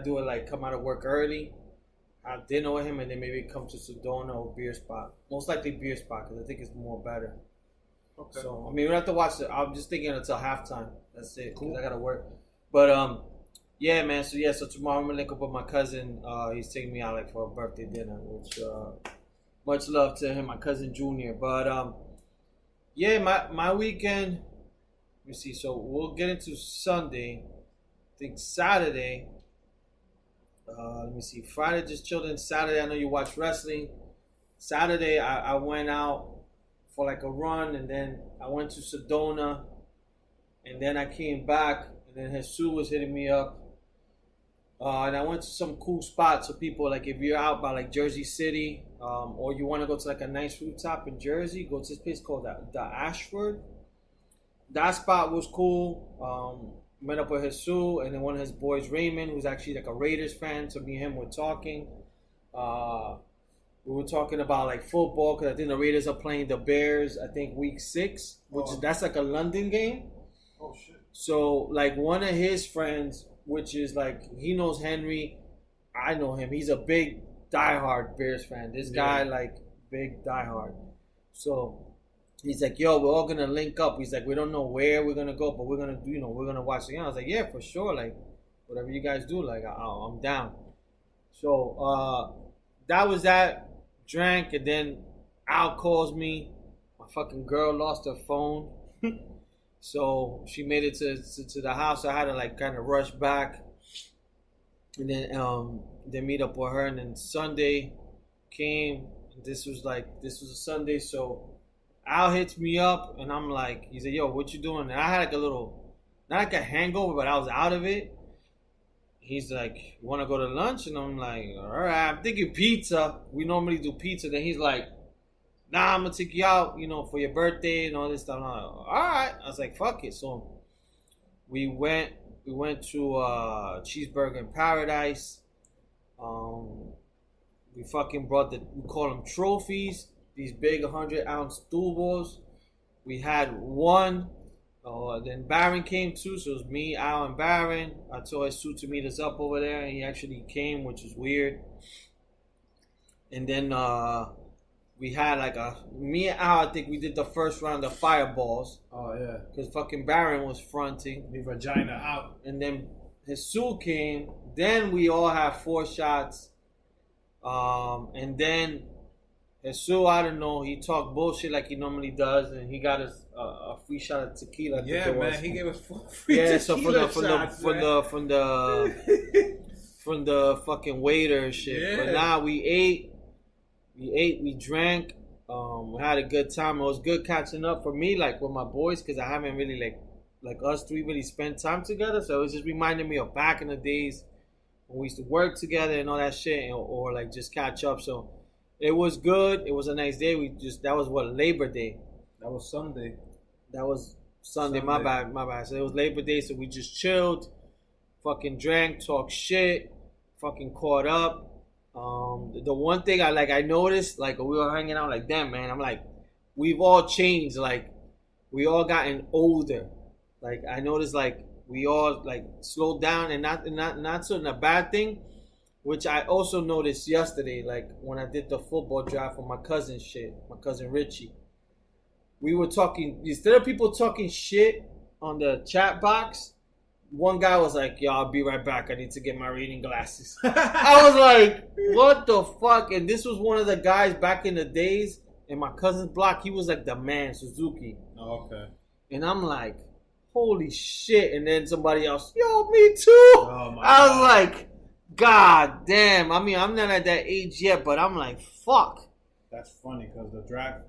do it like come out of work early, have dinner with him, and then maybe come to Sedona or Beer Spot. Most likely Beer Spot because I think it's more better. Okay. So I mean, we don't have to watch it. I'm just thinking until halftime. That's it. Cool. I gotta work. But yeah, man. So tomorrow I'm gonna link up with my cousin. He's taking me out like for a birthday dinner, which much love to him, my cousin Junior. But yeah, my weekend. Let me see. So we'll get into Sunday. I think Saturday. Let me see. Friday just chilled in. Saturday, I know you watch wrestling. Saturday, I went out for like a run, and then I went to Sedona, and then I came back, and then Jesus was hitting me up. And I went to some cool spots. So people, like if you're out by like Jersey City, or you want to go to like a nice rooftop in Jersey, go to this place called the Ashford. That spot was cool. Met up with Jesus and then one of his boys, Raymond, who's actually like a Raiders fan. So me and him were talking. We were talking about like football because I think the Raiders are playing the Bears. I think week 6, that's like a London game. Oh shit! So like one of his friends, which is like he knows Henry, I know him. He's a big diehard Bears fan. This guy like big diehard. So he's like, yo, we're all gonna link up. He's like, we don't know where we're gonna go, but we're gonna do, we're gonna watch the game. I was like, yeah, for sure. Like whatever you guys do, like I'm down. So that was that. Drank, and then Al calls me. My fucking girl lost her phone. So she made it to the house. I had to like kind of rush back. And then meet up with her. And then Sunday came. This was a Sunday. So Al hits me up, and I'm like, he said, yo, what you doing? And I had like a little, not like a hangover, but I was out of it. He's like, you want to go to lunch? And I'm like, all right, I'm thinking pizza. We normally do pizza. Then he's like, nah, I'm going to take you out, for your birthday and all this stuff. I'm like, all right. I was like, fuck it. So we went to Cheeseburger in Paradise. We fucking brought we call them trophies, these big 100-ounce stool balls. We had one. Then Baron came too, so it was me, Al, and Baron. I told Jesus to meet us up over there, and he actually came, which was weird. And then we had like me and Al, I think we did the first round of fireballs. Oh, yeah. Because fucking Baron was fronting. The vagina out. And then Jesus came. Then we all had 4 shots. And then Jesus, I don't know, he talked bullshit like he normally does, and he got us a free shot of tequila. Yeah, man, he gave us 4 free tequila shots, from the fucking waiter and shit. Yeah. But now we ate, we drank, we had a good time. It was good catching up for me, like with my boys, because I haven't really like us 3 really spent time together. So it was just reminding me of back in the days when we used to work together and all that shit, or like just catch up. So it was good. It was a nice day. That was Labor Day. That was Sunday. That was Sunday. My bad. So it was Labor Day, so we just chilled, fucking drank, talked shit, fucking caught up. The one thing I noticed, like we were hanging out, like damn man, I'm like, we've all changed, like we all gotten older. Like I noticed, like we all like slowed down, and not so in a bad thing. Which I also noticed yesterday, like when I did the football draft for my cousin Richie. We were talking, instead of people talking shit on the chat box, one guy was like, yo, I'll be right back. I need to get my reading glasses. I was like, what the fuck? And this was one of the guys back in the days in my cousin's block. He was like the man, Suzuki. Oh, okay. And I'm like, holy shit. And then somebody else, yo, me too. Oh, my I was God. like, God damn. I mean, I'm not at that age yet, but I'm like, fuck. That's funny because the draft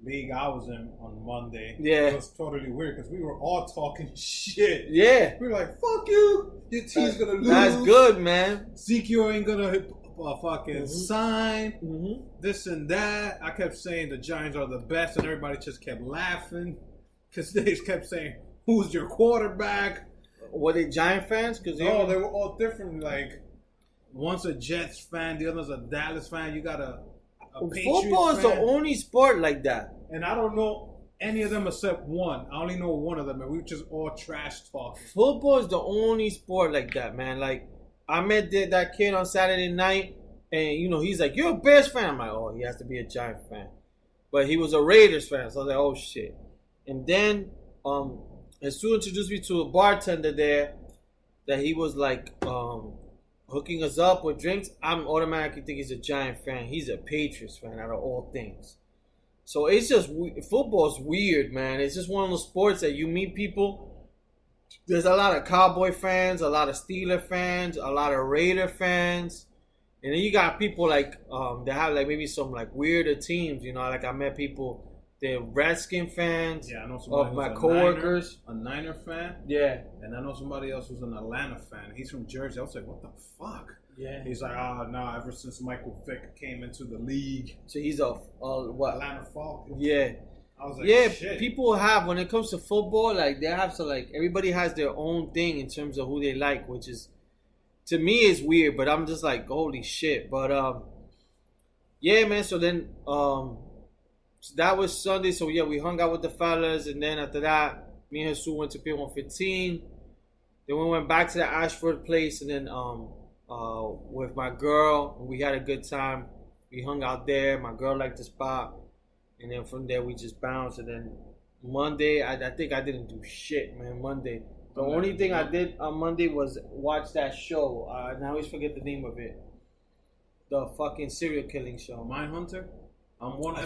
league I was in on Monday, it was totally weird because we were all talking shit. Yeah. We were like, fuck you. Your team's going to lose. That's good, man. Ezekiel ain't going to fucking sign. Mm-hmm. This and that. I kept saying the Giants are the best, and everybody just kept laughing because they kept saying, who's your quarterback? Were they Giant fans? No, they were all different. Like, one's a Jets fan, the other's a Dallas fan. You got a Patriots football is fan. the only sport like that. And I don't know any of them except one. I only know one of them, and we just all trash talking. Football is the only sport like that, man. Like, I met that kid on Saturday night, and he's like, "You're a Bears fan." I'm like, "Oh, he has to be a Giant fan," but he was a Raiders fan, so I was like, "Oh shit." And then Jesus introduced me to a bartender there that he was like hooking us up with drinks. I'm automatically think he's a Giant fan. He's a Patriots fan out of all things. So it's just football's weird, man. It's just one of those sports that you meet people. There's a lot of Cowboy fans, a lot of Steeler fans, a lot of Raider fans, and then you got people like that have like maybe some like weirder teams. Like I met people, they're Redskin fans. Yeah, I know somebody of my coworkers. A Niner fan. Yeah, and I know somebody else who's an Atlanta fan. He's from Jersey. I was like, what the fuck? Yeah. He's like, no. Ever since Michael Vick came into the league, so he's a what? Atlanta Falcons. Yeah. I was like, yeah, shit. People have, when it comes to football, like they have to like everybody has their own thing in terms of who they like, which is to me is weird, but I'm just like, holy shit. But yeah, man. So then so that was Sunday. So yeah, we hung out with the fellas, and then after that, me and Jesus went to P115. Then we went back to the Ashford place, and then with my girl, we had a good time. We hung out there. My girl liked the spot. And then from there, we just bounced. And then Monday, I think I didn't do shit, man. Monday. The only thing I did on Monday was watch that show. And I always forget the name of it. The fucking serial killing show. Mindhunter? I'm one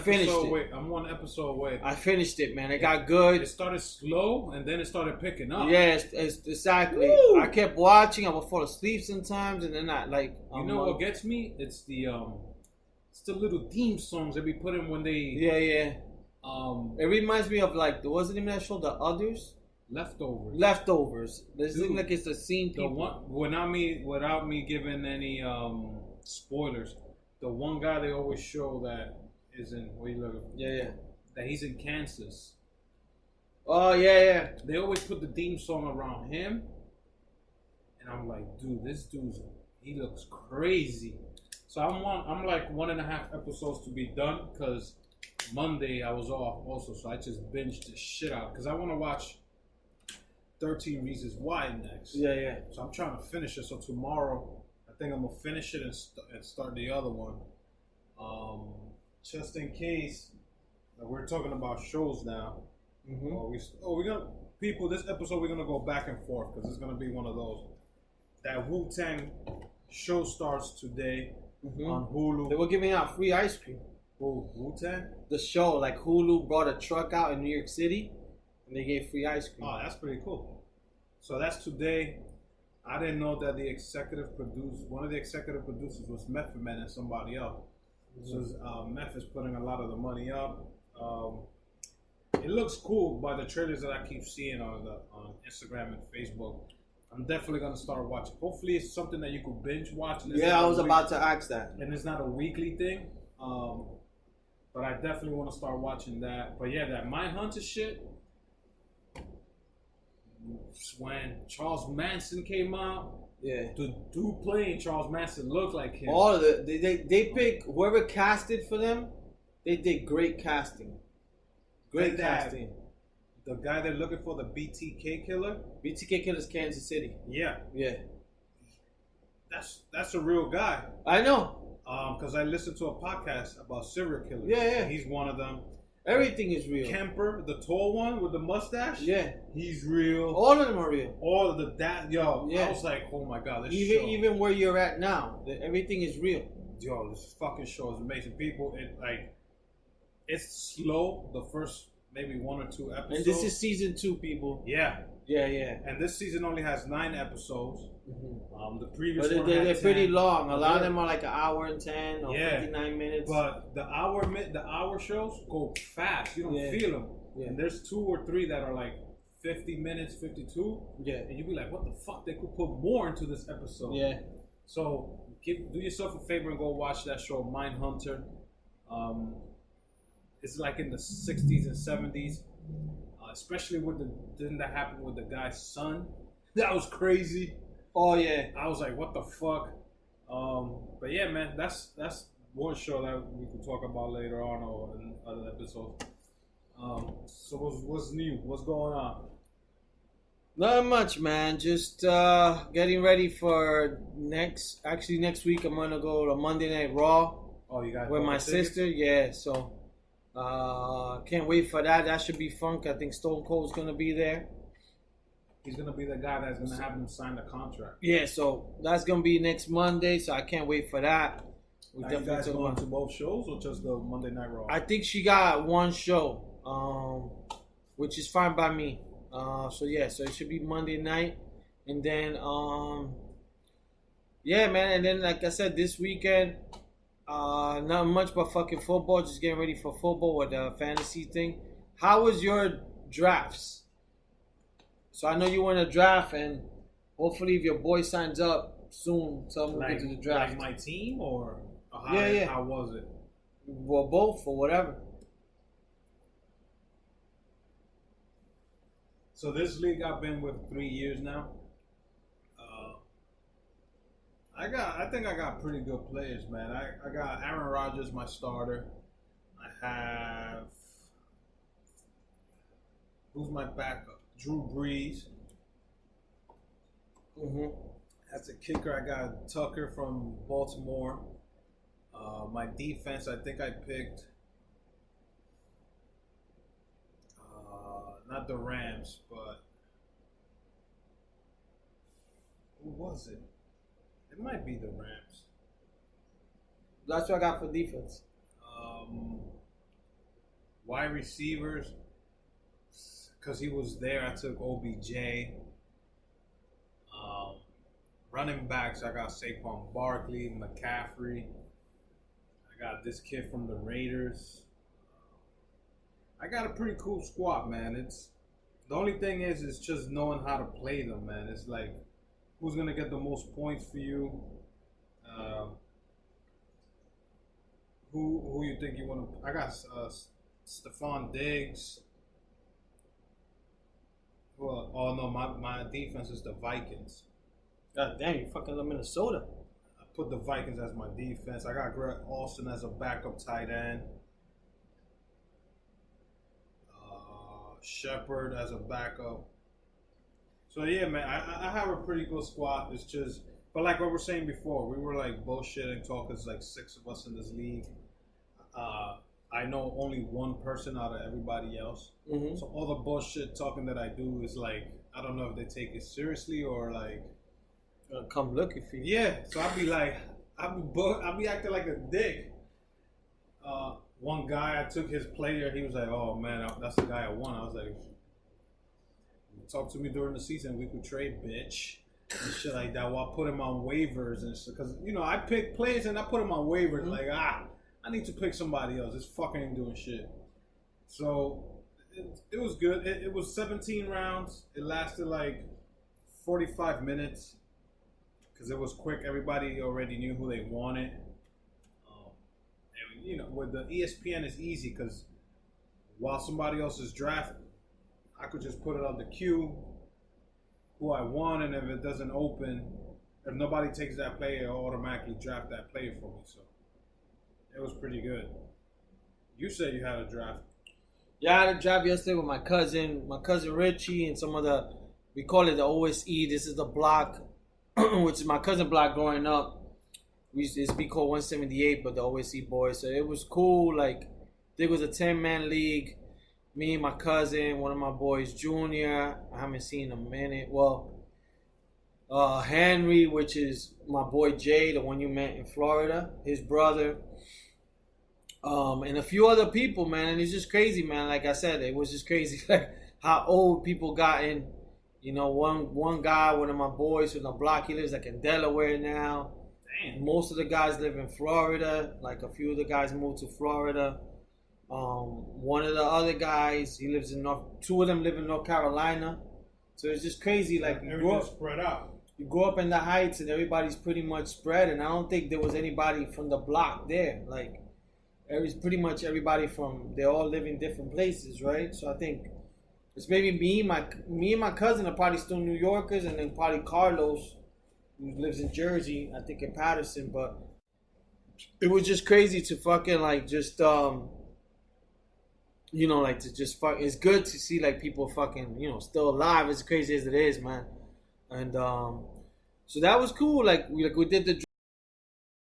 episode away. I finished it, man. It got good. It started slow, and then it started picking up. Yes, exactly. Woo! I kept watching. I would fall asleep sometimes, and then I like... what gets me? It's the little theme songs they be putting when they... Yeah. It reminds me of like, what's the name of that show? The Others? Leftovers. This seems like it's the scene people. Without me giving any spoilers, the one guy they always show that is in... Where you looking? Yeah. That he's in Kansas. Oh, yeah. They always put the theme song around him. And I'm like, dude, this dude's... He looks crazy. So I'm like 1.5 episodes to be done because Monday I was off also, so I just binged the shit out because I want to watch 13 Reasons Why next. Yeah. So I'm trying to finish it. So tomorrow I think I'm gonna finish it and start the other one. Just in case we're talking about shows now. Mm-hmm. This episode we're gonna go back and forth because it's gonna be one of those. That Wu-Tang show starts today. Mm-hmm. On Hulu. They were giving out free ice cream. Oh, Wu-Tang? The show, like Hulu brought a truck out in New York City and they gave free ice cream. Oh, that's pretty cool. So that's today. I didn't know that one of the executive producers was Method Man and somebody else. Mm-hmm. So Meth is putting a lot of the money up. It looks cool by the trailers that I keep seeing on Instagram and Facebook. I'm definitely gonna start watching. Hopefully, it's something that you could binge watch. Yeah, I was about to ask that. And it's not a weekly thing. But I definitely want to start watching that. But yeah, that Mindhunter shit. When Charles Manson came out, yeah, the dude playing Charles Manson looked like him. All of they pick whoever casted for them. They did great casting. Great casting. The guy they're looking for, the BTK killer. BTK killer's Kansas City. Yeah. That's a real guy. I know. Because I listened to a podcast about serial killers. Yeah. He's one of them. Everything is real. Kemper, the tall one with the mustache. Yeah. He's real. All of them are real. All of I was like, oh my god, this show. Even where you're at now, everything is real. Yo, this fucking show is amazing. People, it's slow. The first maybe 1 or 2 episodes. And this is season 2, people. Yeah. And this season only has 9 episodes. Mm-hmm. The previous one they're 10. Pretty long. A lot of them are like 1 hour and 10 or 59 minutes. But the hour shows go fast. You don't feel them. Yeah. And there's 2 or 3 that are like 50 minutes, 52. Yeah. And you'd be like, what the fuck? They could put more into this episode. Yeah. So do yourself a favor and go watch that show, Mindhunter. It's like in the 60s and 70s. Especially with didn't that happen with the guy's son? That was crazy. Oh yeah. I was like, what the fuck? But yeah, man, that's one show that we could talk about later on or in other episodes. So what's new? What's going on? Not much, man. Just getting ready for next week I'm gonna go to Monday Night Raw Oh, you got with my tickets? sister. Yeah, so can't wait for that. That should be fun. I think Stone Cold's gonna be there. He's gonna be the guy that's gonna have him sign the contract. Yeah, so that's gonna be next Monday. So I can't wait for that. We Are you guys going to both shows or just the Monday Night Raw? I think she got one show, which is fine by me. So yeah, so it should be Monday night, and then yeah, man, and then like I said, this weekend, not much but fucking football. Just getting ready for football with the fantasy thing. How was your drafts? So I know you want to draft, and hopefully, if your boy signs up soon, tell him we'll get to the draft. Like my team or Yeah. How was it? Well, both or whatever. So this league I've been with 3 years now. I think I got pretty good players, man. I got Aaron Rodgers, my starter. I have who's my backup? Drew Brees. Mm-hmm. As a kicker, I got Tucker from Baltimore. My defense, I think I picked not the Rams, but who was it? It might be the Rams. That's what I got for defense. Wide receivers, because he was there, I took OBJ. Running backs, I got Saquon Barkley, McCaffrey. I got this kid from the Raiders. I got a pretty cool squad, man. It's the only thing is just knowing how to play them, man. It's like who's gonna get the most points for you. Who you think you want to? I got Stephon Diggs. Well, oh no, my defense is the Vikings. God damn, you fucking love Minnesota. I put the Vikings as my defense. I got Greg Austin as a backup tight end. Shepard as a backup. So yeah, man, I have a pretty good squad. It's just, but like what we're saying before, we were like bullshitting, talking. There's like 6 of us in this league. I know only one person out of everybody else. Mm-hmm. So all the bullshit talking that I do is like, I don't know if they take it seriously or like. Come looking for you. Yeah, so I'd be like, I'd be acting like a dick. One guy, I took his player. He was like, "Oh man, that's the guy I want." I was like, "Talk to me during the season. We could trade, bitch." And shit like that. Well, I put him on waivers and shit. Because, I pick players and I put him on waivers. Mm-hmm. Like, I need to pick somebody else. This fucking ain't doing shit. So, it was good. It was 17 rounds. It lasted like 45 minutes. Because it was quick. Everybody already knew who they wanted. And, with the ESPN, it's easy. Because while somebody else is drafting, I could just put it on the queue. Who I want, and if it doesn't open, if nobody takes that player, I'll automatically draft that player for me. So it was pretty good. You said you had a draft. Yeah, I had a draft yesterday with my cousin Richie, and some of we call it the OSE. This is the block, which is my cousin block growing up. We used to be called 178, but the OSE boys. So it was cool. Like, there was a 10-man league. Me and my cousin, one of my boys, Junior. I haven't seen in a minute. Well, Henry, which is my boy Jay, the one you met in Florida, his brother, and a few other people, man. And it's just crazy, man. Like I said, it was just crazy, like how old people gotten. One guy, one of my boys from the block, he lives like in Delaware now. Damn. Most of the guys live in Florida. Like a few of the guys moved to Florida. One of the other guys, two of them live in North Carolina. So it's just crazy. Like, everything's spread out. You grow up in the Heights and everybody's pretty much spread. And I don't think there was anybody from the block there. Like, pretty much everybody they all live in different places, right? So I think it's maybe me and my cousin are probably still New Yorkers, and then probably Carlos, who lives in Jersey, I think in Patterson. But it was just crazy to fucking like just you know, like to just fuck. It's good to see like people fucking, you know, still alive. As crazy as it is, man. And so that was cool. Like we did the